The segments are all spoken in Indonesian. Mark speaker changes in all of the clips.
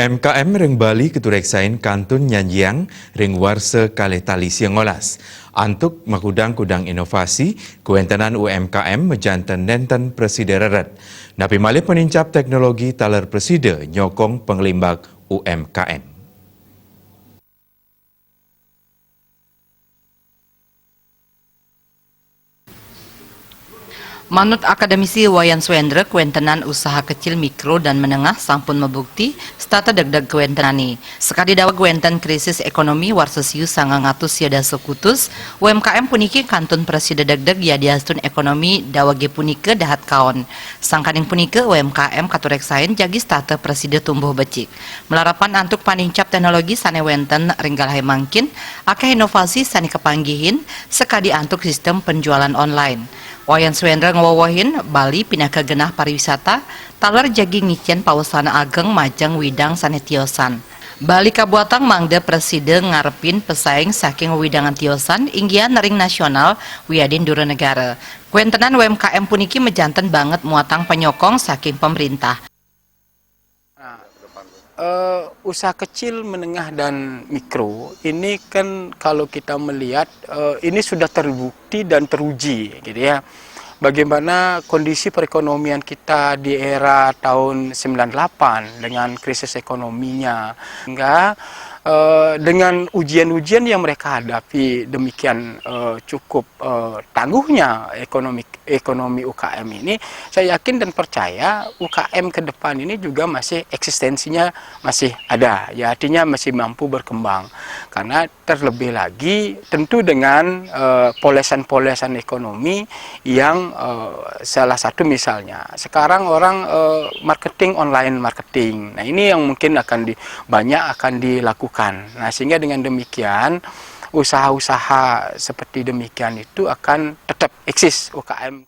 Speaker 1: UMKM ring Bali ketureksain kantun nyanyiang ring warsa kalih tali siangolas. Antuk makudang-kudang inovasi, kuentenan UMKM mejantan nenten presiden reret. Napi malih penincap teknologi taler presiden nyokong penglimbak UMKM.
Speaker 2: Manut akademisi Wayan Swendra, kuentenan usaha kecil, mikro, dan menengah sampun membukti stata degdeg kuentenani. Sekali dawa kuenten krisis ekonomi warsesiu sangangatus yada sekutus, UMKM puniki kantun presiden degdeg yadiastun ekonomi dawage punike dahat kaon. Sangkaning punike UMKM katureksain jagi stata presiden tumbuh becik. Melarapan antuk panincap teknologi sane wenten ringgalai mangkin, akeh inovasi sani kepanggihin, sekadi antuk sistem penjualan online. Wayan Swendra ngawawahin Bali pindah ke genah pariwisata, taler jagi ngicen pausana ageng majang widang sanetiosan. Bali kabuatang mangda presiden ngarepin pesaing saking widangan tiosan inggian nering nasional wiadin dura negara. Kuentenan UMKM puniki mejanten banget muatang penyokong saking pemerintah.
Speaker 3: Usaha kecil, menengah, dan mikro ini kan kalau kita melihat ini sudah terbukti dan teruji gitu ya. Bagaimana kondisi perekonomian kita di era tahun 98 dengan krisis ekonominya, hingga dengan ujian-ujian yang mereka hadapi demikian cukup tangguhnya ekonomi UKM ini, saya yakin dan percaya UKM ke depan ini juga masih eksistensinya masih ada, ya artinya masih mampu berkembang, karena terlebih lagi tentu dengan polesan-polesan ekonomi yang salah satu misalnya sekarang orang marketing online marketing, nah ini yang mungkin banyak akan dilakukan. Nah, sehingga dengan demikian usaha-usaha seperti demikian itu akan tetap eksis UKM.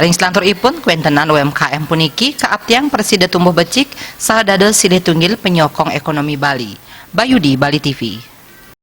Speaker 2: Ring selantur ipun kuentenan UMKM puniki kaaptiang presiden tumbuh becik saha dadel silih tunggil penyokong ekonomi Bali. Bayudi, Bali TV.